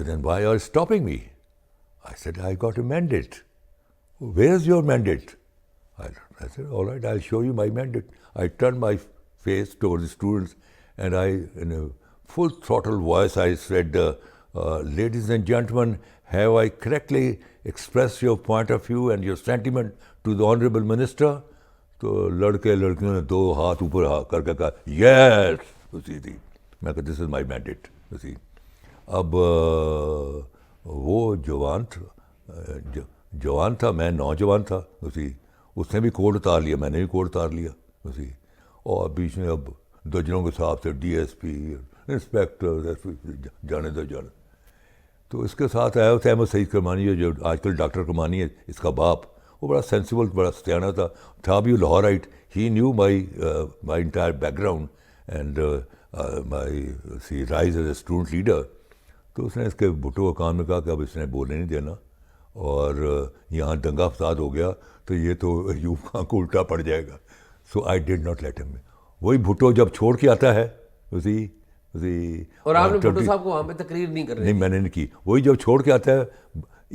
then why are you stopping me? I said, I got a mandate. Where's your mandate? I said, all right, I'll show you my mandate. I turned my face towards the students and I, in a full throttle voice, I said, ladies and gentlemen, have I correctly expressed your point of view and your sentiment to the Honorable Minister? تو لڑکے لڑکیوں نے دو ہاتھ اوپر کر کے کہا یس. اسی تھی. میں کہا دس از مائی مینڈیٹ. اسی اب وہ جوان تھا, میں نوجوان تھا. اسی اس نے بھی کوٹ اتار لیا, میں نے بھی کوٹ اتار لیا. اسی اور بیچ میں اب درجنوں کے حساب سے ڈی ایس پی, انسپیکٹر, جانے دو جانے. تو اس کے ساتھ آیا تھا احمد سعید کرمانی, جو آج کل ڈاکٹر کرمانی ہے, اس کا باپ. وہ بڑا سینسیبل, بڑا سیاح تھا بھی Lahorite. He knew my entire background and my rise as a student leader. تو اس نے اس کے بھٹو کا کام میں کہا کہ اب اس نے بولنے نہیں دینا, اور یہاں دنگا فساد ہو گیا تو یہ تو ایوب خان کو الٹا پڑ جائے گا. سو آئی ڈیڈ ناٹ لیٹ ہم. وہی بھٹو جب چھوڑ کے آتا ہے اسی اور آپ نے بھٹو صاحب کو وہاں پہ تقریر نہیں کر رہے؟ نہیں, میں نے نہیں کی. وہی جب چھوڑ کے آتا ہے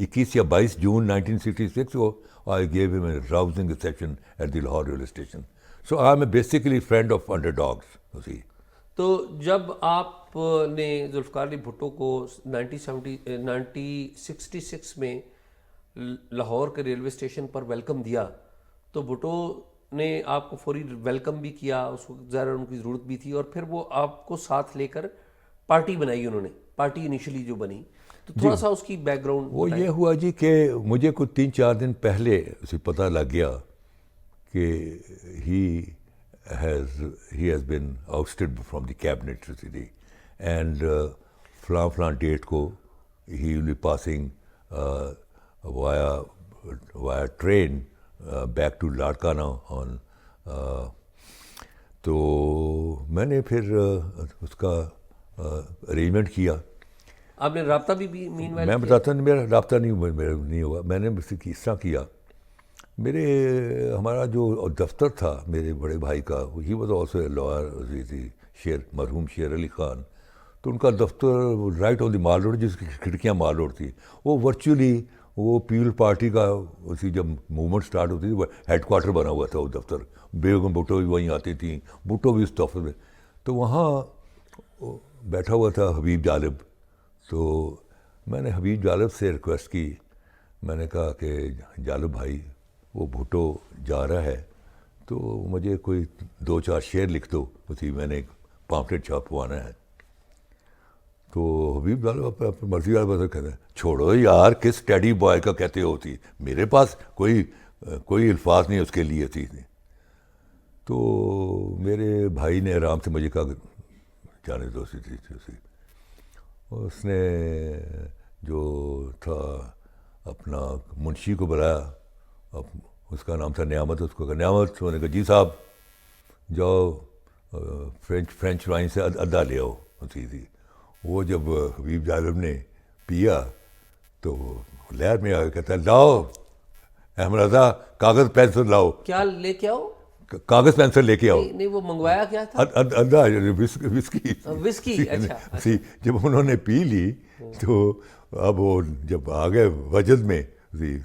21 یا 22 جون 1966 کو, I gave him a rousing reception at the Lahore railway station. So I am basically a friend of underdogs. تو جب آپ نے ذوالفقار علی بھٹو کو 1966 میں لاہور کے ریلوے اسٹیشن پر ویلکم دیا, تو بھٹو نے آپ کو فوری ویلکم بھی کیا, اس وقت ظاہر ان کی ضرورت بھی تھی, اور پھر وہ آپ کو ساتھ لے کر پارٹی بنائی انہوں نے, پارٹی انیشلی جو بنی. تو تھوڑا سا اس کی بیک گراؤنڈ. وہ یہ ہوا جی کہ مجھے کوئی 3-4 دن پہلے اسے پتہ لگ گیا کہ he has been ousted from the cabinet and فلاں ڈیٹ کو he will be passing via train back to Larkana on. تو میں نے پھر اس کا ارینجمنٹ کیا. آپ نے رابطہ بھی مین وائل؟ میں بتاتا ہوں, میرا رابطہ نہیں ہوا. میں نے اس طرح کیا, ہمارا جو دفتر تھا میرے بڑے بھائی کا, he was also a lawyer, مرحوم شیر علی خان. تو ان کا دفتر رائٹ آن دی مال روڈ, جس کی کھڑکیاں مال روڈ تھی, وہ ورچولی وہ پیپل پارٹی کا اسی جب موومنٹ اسٹارٹ ہوتی تھی ہیڈ کوارٹر بنا ہوا تھا وہ دفتر. بیگم بھٹو بھی وہیں آتی تھیں, بھٹو بھی اس دفتر میں. تو وہاں بیٹھا ہوا تھا حبیب جالب. تو میں نے حبیب جالب سے ریکویسٹ کی, میں نے کہا کہ جالب بھائی وہ بھٹو جا رہا ہے تو مجھے کوئی 2-4 شعر لکھ دو, اسی میں نے ایک پامفلیٹ چھپوانا ہے. تو حبیب جالب اپنی مرضی والا بات کہتے ہیں, چھوڑو یار کس ٹیڈی بوائے کا کہتے ہوتی, میرے پاس کوئی الفاظ نہیں اس کے لیے تھی. تو میرے بھائی نے آرام سے مجھے کہا جانے دو. اس نے جو تھا اپنا منشی کو بلایا, اس کا نام تھا نعمت. اس کو کہا نعمت, میں نے کہا جی صاحب جاؤ فرینچ وائن سے ادا لے آؤ. تھی وہ جب حبیب جالب نے پیا تو لہر میں آ کے کہتا ہے لاؤ احمد رضا کاغذ پینسل لاؤ. کیا لے کے آؤ؟ کاغذ پینسل لے کے آؤ. نہیں وہ منگوایا کیا تھا؟ ادا وسکی. اچھا. جب انہوں نے پی لی تو اب وہ جب آ گئے وجد میں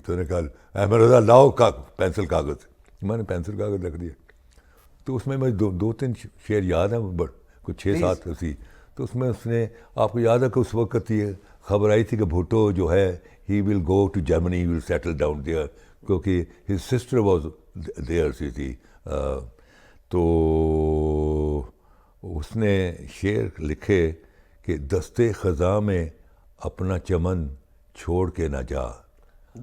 تو نے کہا احمد رضا لاؤ پینسل کاغذ. میں نے پینسل کاغذ رکھ دیا. تو اس میں مجھے 2-3 شعر یاد ہیں, کچھ 6-7 اسی. تو اس میں اس نے, آپ کو یاد ہے کہ اس وقت یہ خبر آئی تھی کہ بھٹو جو ہے he will go to Germany, he will settle down there, کیونکہ ہز سسٹر واز دیئر سی تھی. تو اس نے شعر لکھے کہ دستے خزاں میں اپنا چمن چھوڑ کے نہ جا,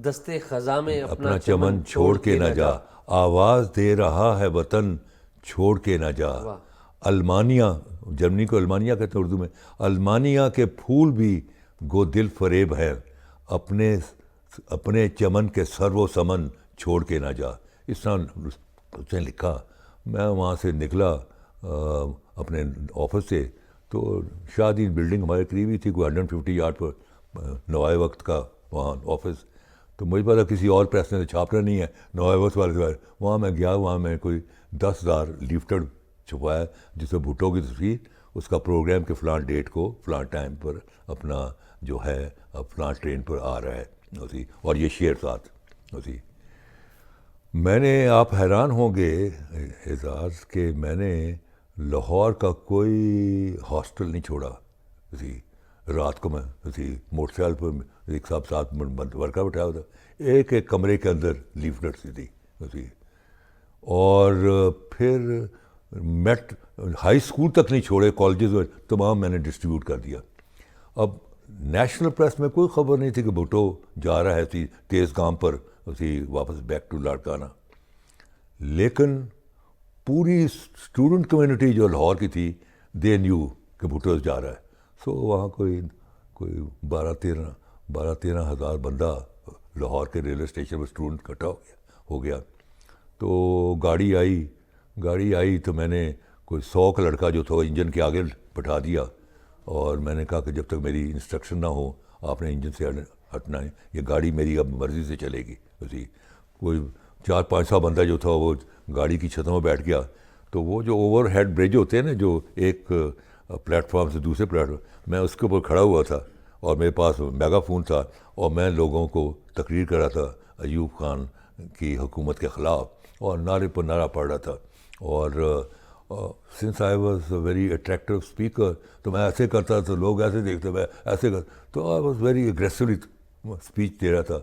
دستے خزاں میں اپنا چمن چھوڑ کے نہ جا, آواز دے رہا ہے وطن چھوڑ کے نہ جا. المانیہ, جرمنی کو المانیہ کہتے ہیں اردو میں, المانیہ کے پھول بھی گو دل فریب ہیں, اپنے چمن کے سر و سمن چھوڑ کے نہ جا. اس طرح اس نے لکھا. میں وہاں سے نکلا اپنے آفس سے, تو شادی بلڈنگ ہمارے قریب ہی تھی, کوئی 150 یارڈ پر نوائے وقت کا وہاں آفس. تو مجھے پتا کسی اور پریس نے چھاپنا نہیں ہے نوائے وقت والے. وہاں میں گیا, وہاں میں کوئی 10,000 لیفٹر چھپایا جس میں بھٹو کی تصویر, اس کا پروگرام کہ فلاں ڈیٹ کو فلاں ٹائم پر اپنا جو ہے اپنا ٹرین پر آ رہا ہے اسی، اور یہ شیر ساتھ اسی. میں نے، آپ حیران ہوں گے اعزاز، کہ میں نے لاہور کا کوئی ہاسٹل نہیں چھوڑا اسی. رات کو میں اسی موٹر سائیکل پر ایک صاحب ساتھ ورکر بٹھایا ہوتا، ایک ایک کمرے کے اندر لیفلیٹس تھی اسی. اور پھر میٹ ہائی اسکول تک نہیں چھوڑے، کالجز میں تمام میں نے ڈسٹریبیوٹ کر دیا. اب نیشنل پریس میں کوئی خبر نہیں تھی کہ بھٹو جا رہا ہے تھی تیز گام پر اسی واپس بیک ٹو لاڑکانہ، لیکن پوری اسٹوڈنٹ کمیونٹی جو لاہور کی تھی دے نیو کہ بھٹو جا رہا ہے. سو وہاں کوئی 12-13 ہزار بندہ لاہور کے ریلوے اسٹیشن پر اسٹوڈنٹ اکٹھا ہو گیا. تو گاڑی آئی تو میں نے کوئی 100 کا لڑکا جو تھا انجن کے آگے بٹھا دیا، اور میں نے کہا کہ جب تک میری انسٹرکشن نہ ہو آپ نے انجن سے ہٹنا ہے، یہ گاڑی میری اب مرضی سے چلے گی اسی. کوئی 400-500 بندہ جو تھا وہ گاڑی کی چھتوں میں بیٹھ گیا. تو وہ جو اوور ہیڈ برج ہوتے ہیں نا، جو ایک پلیٹ فارم سے دوسرے پلیٹ فارم، میں اس کے اوپر کھڑا ہوا تھا اور میرے پاس میگا فون تھا، اور میں لوگوں کو تقریر کر رہا تھا ایوب خان کی حکومت کے خلاف، اور نعرے پر نعرہ پڑھ رہا تھا. اور since I was a very attractive speaker, تو میں ایسے کرتا تو لوگ ایسے دیکھتے، میں ایسے کرتا، تو I was very aggressively speech دے رہا تھا.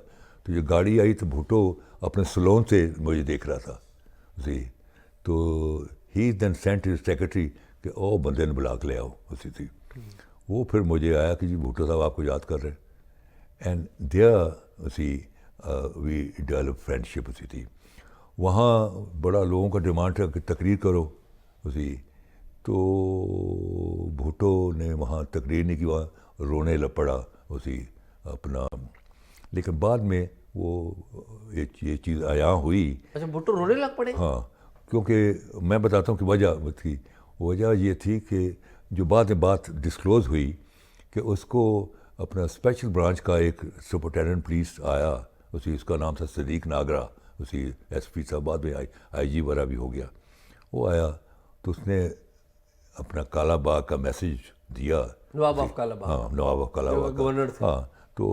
تو یہ گاڑی آئی تو بھٹو اپنے سلون سے مجھے دیکھ رہا تھا جی. تو ہی دین سینٹ ہز سیکرٹری کہ او بندے نے بلا کے لے آؤ اسی تھی. وہ پھر مجھے آیا کہ جی بھٹو صاحب آپ کو یاد کر رہے ہیں، اینڈ دیئر اسی وی ڈیولپ فرینڈشپ اسی تھی. وہاں بڑا لوگوں کا ڈیمانڈ تھا کہ تقریر کرو اسی. تو بھٹو نے وہاں تقریر نہیں کی، وہاں رونے لگ پڑا اسی اپنا. لیکن بعد میں وہ یہ چیز عیاں ہوئی. اچھا، بھٹو رونے لگ پڑے؟ ہاں، کیونکہ میں بتاتا ہوں کہ وجہ تھی. وجہ یہ تھی کہ جو بعد میں بات ڈسکلوز ہوئی کہ اس کو اپنا اسپیشل برانچ کا ایک سپرنٹینڈنٹ پولیس آیا اسی، اس کا نام تھا صدیق ناگرا اسی، ایس پی صاحب، بعد میں آئی جی وغیرہ بھی ہو گیا. وہ آیا تو اس نے اپنا کالا باغ کا میسج دیا. نواب آف کالا باغ. ہاں، نواب آف کالا باغ گورنر تھے. ہاں. تو